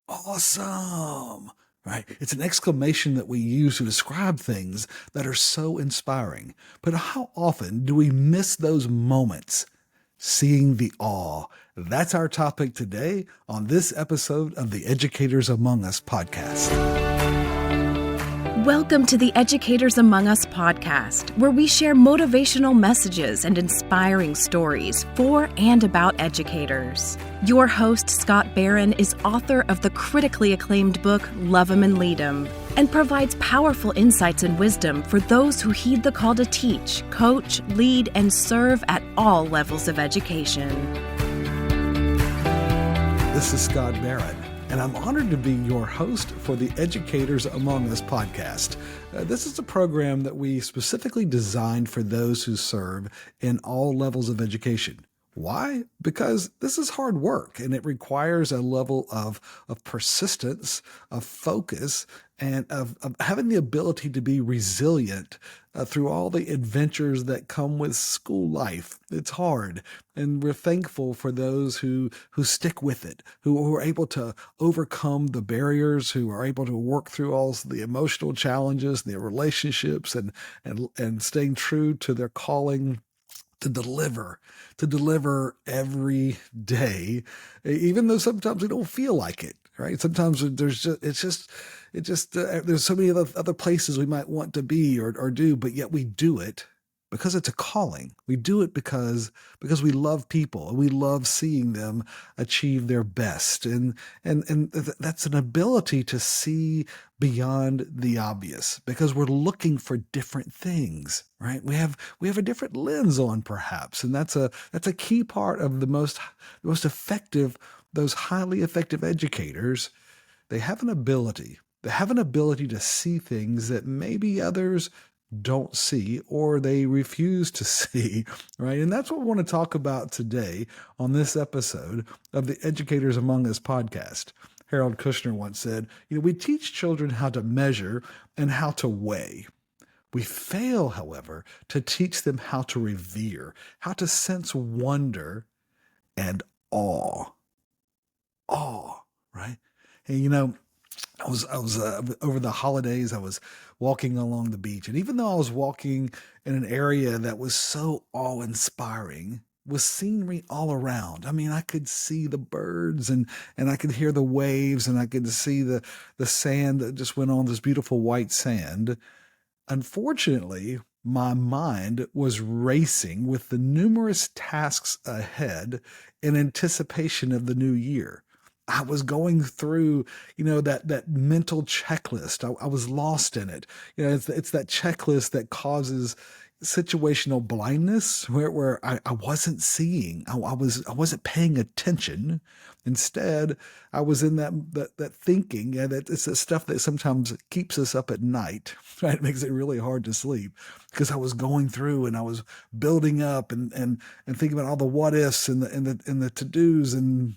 awesome, right? It's an exclamation that we use to describe things that are so inspiring. But how often do we miss those moments? Seeing the awe. That's our topic today on this episode of the Educators Among Us podcast. Welcome to the Educators Among Us podcast, where we share motivational messages and inspiring stories for and about educators. Your host, Scott Barron, is author of the critically acclaimed book, Love 'Em and Lead 'Em, and provides powerful insights and wisdom for those who heed the call to teach, coach, lead, and serve at all levels of education. This is Scott Barron, and I'm honored to be your host for the Educators Among Us podcast. This is a program that we specifically designed for those who serve in all levels of education. Why? Because this is hard work and it requires a level of persistence, of focus, and of having the ability to be resilient through all the adventures that come with school life. It's hard, and we're thankful for those who stick with it, who are able to overcome the barriers, who are able to work through all the emotional challenges, their relationships, and staying true to their calling to deliver every day, even though sometimes we don't feel like it, right? Sometimes there's so many other places we might want to be or do, but yet we do it because it's a calling. We do it because we love people and we love seeing them achieve their best. And that's an ability to see beyond the obvious because we're looking for different things, right? We have a different lens on perhaps. And that's a key part of the most effective, those highly effective educators. They have an ability to see things that maybe others don't see or they refuse to see, right? And that's what we want to talk about today on this episode of the Educators Among Us podcast. Harold Kushner once said, we teach children how to measure and how to weigh. We fail, however, to teach them how to revere, how to sense wonder and awe. Awe, right? And I was over the holidays, I was walking along the beach. And even though I was walking in an area that was so awe-inspiring, with scenery all around. I mean, I could see the birds and I could hear the waves and I could see the sand that just went on, this beautiful white sand. Unfortunately, my mind was racing with the numerous tasks ahead in anticipation of the new year. I was going through, that mental checklist. I was lost in it. It's that checklist that causes situational blindness where I wasn't seeing. I wasn't paying attention. Instead, I was in that thinking, and it's the stuff that sometimes keeps us up at night, right? It makes it really hard to sleep because I was going through and I was building up and thinking about all the what ifs and the to-dos and ...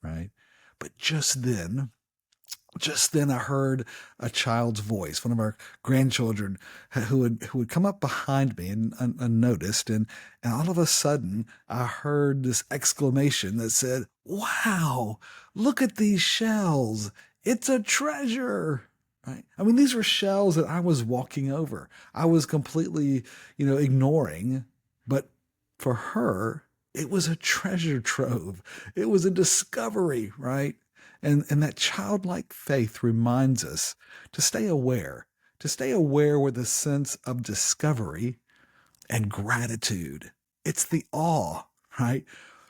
right? But just then I heard a child's voice, one of our grandchildren who would come up behind me and unnoticed. And all of a sudden I heard this exclamation that said, "Wow, look at these shells. It's a treasure." Right? I mean, these were shells that I was walking over. I was completely, ignoring, but for her, it was a treasure trove. It was a discovery, right? And that childlike faith reminds us to stay aware with a sense of discovery and gratitude. It's the awe, right?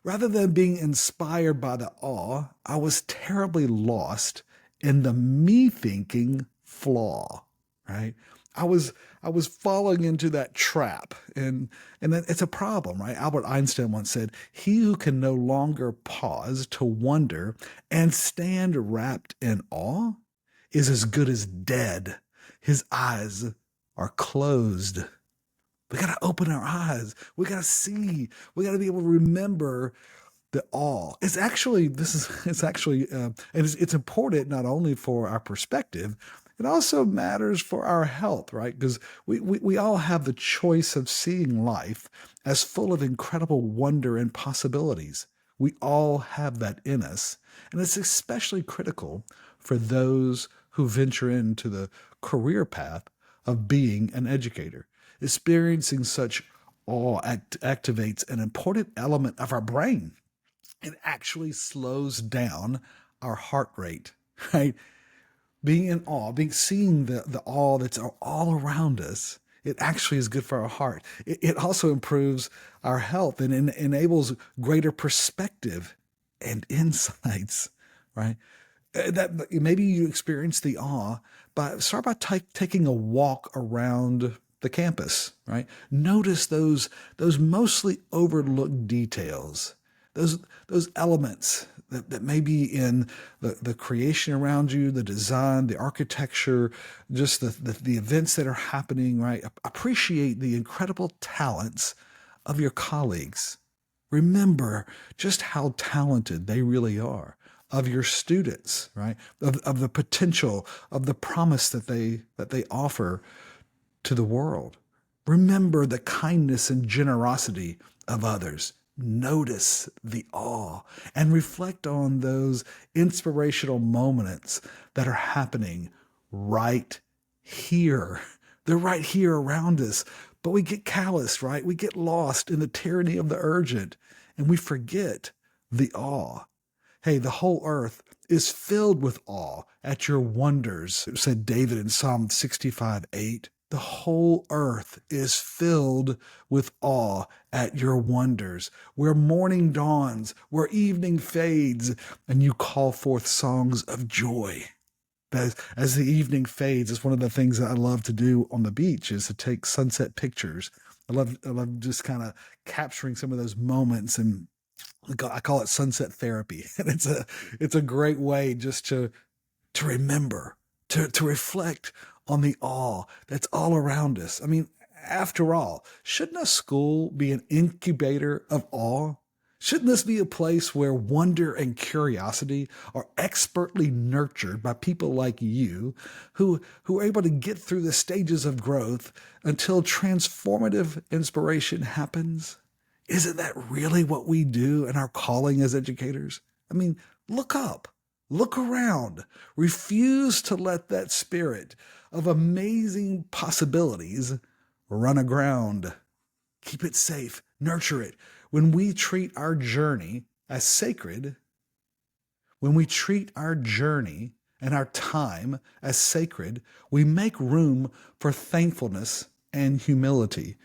Rather than being inspired by the awe, I was terribly lost in the me thinking flaw, right? I was falling into that trap, and that it's a problem, right? Albert Einstein once said, "He who can no longer pause to wonder and stand wrapped in awe is as good as dead. His eyes are closed." We got to open our eyes. We got to see. We got to be able to remember the awe. It's important not only for our perspective, it also matters for our health, right? Because we all have the choice of seeing life as full of incredible wonder and possibilities. We all have that in us. And it's especially critical for those who venture into the career path of being an educator. Experiencing such awe activates an important element of our brain. It actually slows down our heart rate, right? Being in awe, seeing the awe that's all around us, it actually is good for our heart. It also improves our health and enables greater perspective and insights, right? That maybe you experience the awe start by taking a walk around the campus, right? Notice those mostly overlooked details, those elements that may be in the creation around you, the design, the architecture, just the events that are happening, right? Appreciate the incredible talents of your colleagues. Remember just how talented they really are, of your students, right? Of the potential, of the promise that they offer to the world. Remember the kindness and generosity of others. Notice the awe and reflect on those inspirational moments that are happening right here. They're right here around us, but we get calloused, right? We get lost in the tyranny of the urgent and we forget the awe. Hey, the whole earth is filled with awe at your wonders, said David in Psalm 65:8. The whole earth is filled with awe at your wonders, where morning dawns, where evening fades, and you call forth songs of joy. As the evening fades, it's one of the things that I love to do on the beach is to take sunset pictures. I love just kind of capturing some of those moments, and I call it sunset therapy. And it's a great way just to remember, to reflect on the awe that's all around us. I mean, after all, shouldn't a school be an incubator of awe? Shouldn't this be a place where wonder and curiosity are expertly nurtured by people like you who are able to get through the stages of growth until transformative inspiration happens? Isn't that really what we do in our calling as educators? I mean, look up, look around, refuse to let that spirit of amazing possibilities run aground. Keep it safe, nurture it. When we treat our journey as sacred, when we treat our journey and our time as sacred, we make room for thankfulness and humility.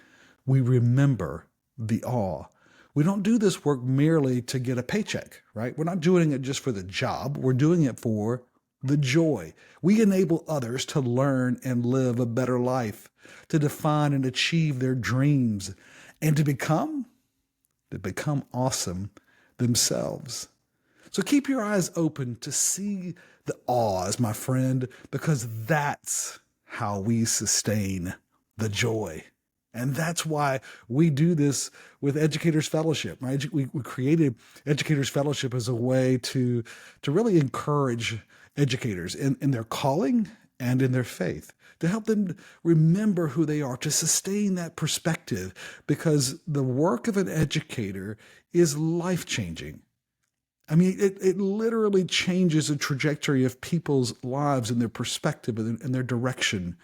We remember the awe. We don't do this work merely to get a paycheck, right? We're not doing it just for the job. We're doing it for the joy. We enable others to learn and live a better life, to define and achieve their dreams, and to become awesome themselves. So keep your eyes open to see the awe, my friend, because that's how we sustain the joy. And that's why we do this with Educators Fellowship, right? We created Educators Fellowship as a way to really encourage educators in their calling and in their faith, to help them remember who they are, to sustain that perspective, because the work of an educator is life-changing. I mean, it literally changes the trajectory of people's lives and their perspective and their direction.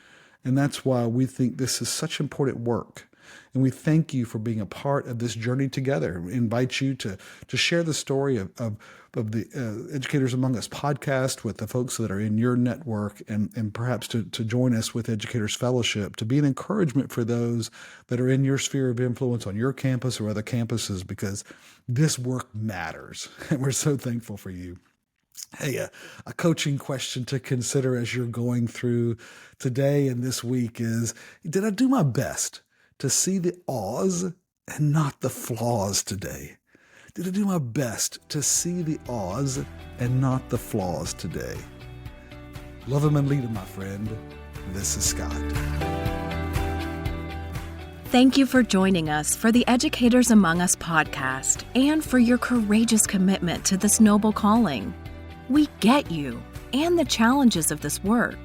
And that's why we think this is such important work. And we thank you for being a part of this journey together. We invite you to share the story of the Educators Among Us podcast with the folks that are in your network, and perhaps to join us with Educators Fellowship, to be an encouragement for those that are in your sphere of influence on your campus or other campuses, because this work matters. And we're so thankful for you. Hey, a coaching question to consider as you're going through today and this week is, did I do my best to see the awes and not the flaws today? Did I do my best to see the awes and not the flaws today? Love him and lead him, my friend. This is Scott. Thank you for joining us for the Educators Among Us podcast and for your courageous commitment to this noble calling. We get you and the challenges of this work.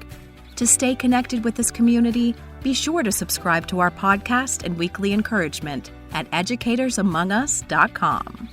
To stay connected with this community, be sure to subscribe to our podcast and weekly encouragement at educatorsamongus.com.